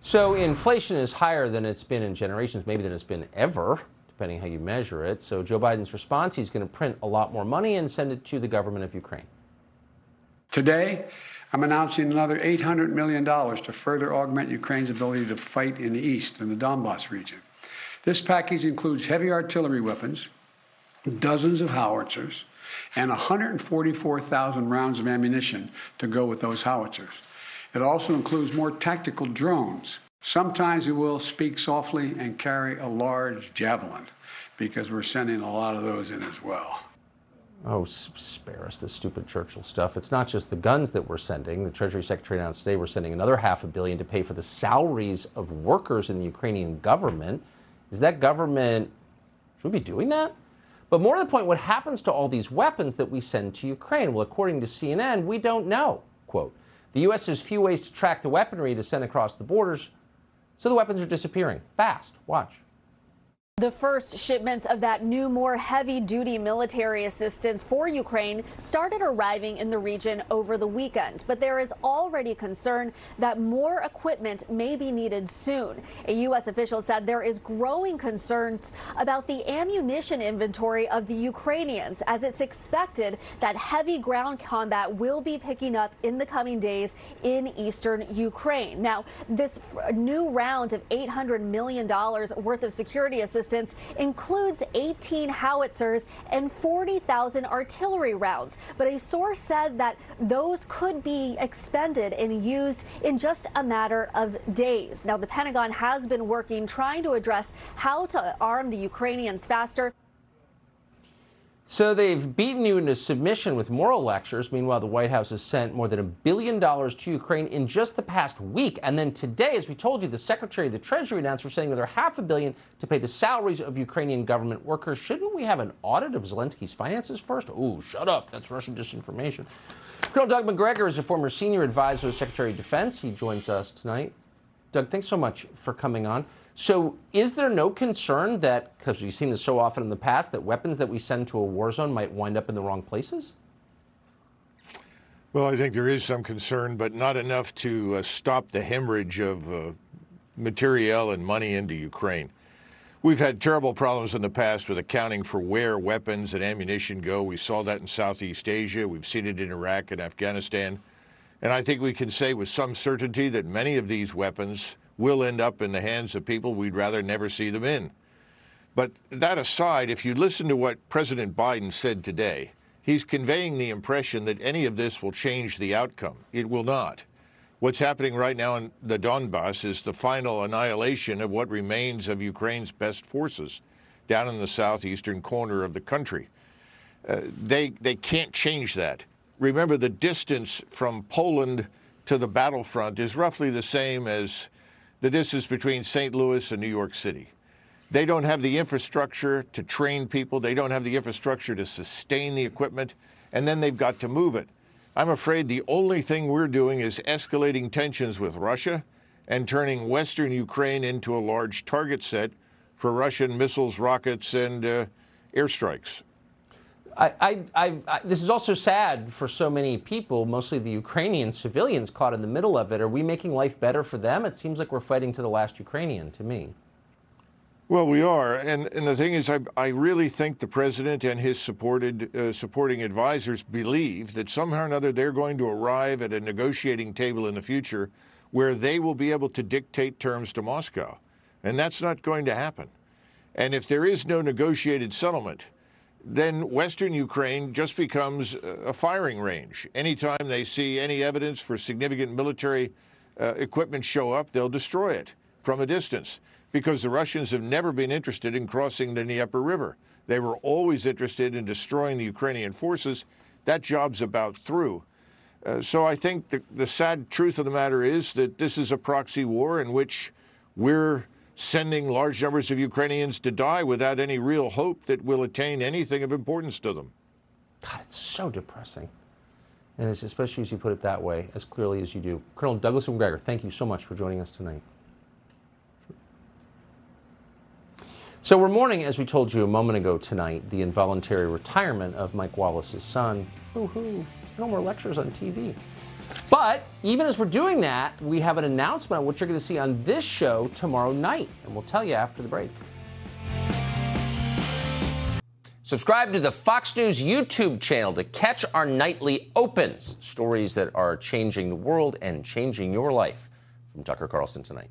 So inflation is higher than it's been in generations, maybe than it's been ever, depending how you measure it. So Joe Biden's response, he's going to print a lot more money and send it to the government of Ukraine. Today, I'm announcing another $800 million to further augment Ukraine's ability to fight in the east, in the Donbas region. This package includes heavy artillery weapons, dozens of howitzers, and 144,000 rounds of ammunition to go with those howitzers. It also includes more tactical drones. Sometimes we will speak softly and carry a large javelin, because we're sending a lot of those in as well. Oh, spare us this stupid Churchill stuff. It's not just the guns that we're sending. The Treasury Secretary announced today we're sending another $500 million to pay for the salaries of workers in the Ukrainian government. Is that government, should we be doing that? But more to the point, what happens to all these weapons that we send to Ukraine? Well, according to CNN, we don't know. Quote, the U.S. has few ways to track the weaponry to send across the borders, so the weapons are disappearing fast. Watch. The first shipments of that new, more heavy-duty military assistance for Ukraine started arriving in the region over the weekend. But there is already concern that more equipment may be needed soon. A U.S. official said there is growing concerns about the ammunition inventory of the Ukrainians, as it's expected that heavy ground combat will be picking up in the coming days in eastern Ukraine. Now, this new round of $800 million worth of security assistance includes 18 howitzers and 40,000 artillery rounds. But a source said that those could be expended and used in just a matter of days. Now, the Pentagon has been working, trying to address how to arm the Ukrainians faster. So they've beaten you into submission with moral lectures. Meanwhile, the White House has sent more than $1 billion to Ukraine in just the past week. And then today, as we told you, the Secretary of the Treasury announced we're sending another $500 million to pay the salaries of Ukrainian government workers. Shouldn't we have an audit of Zelensky's finances first? Ooh, shut up. That's Russian disinformation. Colonel Doug McGregor is a former senior advisor to the Secretary of Defense. He joins us tonight. Doug, thanks so much for coming on. So is there no concern that, because we've seen this so often in the past, that weapons that we send to a war zone might wind up in the wrong places? Well, I think there is some concern, but not enough to stop the hemorrhage of materiel and money into Ukraine. We've had terrible problems in the past with accounting for where weapons and ammunition go. We saw that in Southeast Asia. We've seen it in Iraq and Afghanistan. And I think we can say with some certainty that many of these weapons will end up in the hands of people we'd rather never see them in. But that aside, if you listen to what President Biden said today, he's conveying the impression that any of this will change the outcome. It will not. What's happening right now in the Donbas is the final annihilation of what remains of Ukraine's best forces down in the southeastern corner of the country. They can't change that. Remember, the distance from Poland to the battlefront is roughly the same as the distance between St. Louis and New York City. They don't have the infrastructure to train people. They don't have the infrastructure to sustain the equipment, and then they've got to move it. I'm afraid the only thing we're doing is escalating tensions with Russia and turning Western Ukraine into a large target set for Russian missiles, rockets, and airstrikes. This is also sad for so many people, mostly the Ukrainian civilians caught in the middle of it. Are we making life better for them? It seems like we're fighting to the last Ukrainian, to me. Well, we are. And the thing is, I really think the president and his supporting advisors believe that somehow or another they're going to arrive at a negotiating table in the future where they will be able to dictate terms to Moscow. And that's not going to happen. And if there is no negotiated settlement, then Western Ukraine just becomes a firing range. Anytime they see any evidence for significant military equipment show up, they'll destroy it from a distance, because the Russians have never been interested in crossing the Dnieper River. They were always interested in destroying the Ukrainian forces. That job's about through. So I think the sad truth of the matter is that this is a proxy war in which we're sending large numbers of Ukrainians to die without any real hope that we'll attain anything of importance to them. God, it's so depressing. And it's especially as you put it that way, as clearly as you do. Colonel Douglas McGregor, thank you so much for joining us tonight. So we're mourning, as we told you a moment ago tonight, the involuntary retirement of Mike Wallace's son. Hoo-hoo, no more lectures on TV. But even as we're doing that, we have an announcement on what you're going to see on this show tomorrow night, and we'll tell you after the break. Subscribe to the Fox News YouTube channel to catch our nightly opens, stories that are changing the world and changing your life. From Tucker Carlson tonight.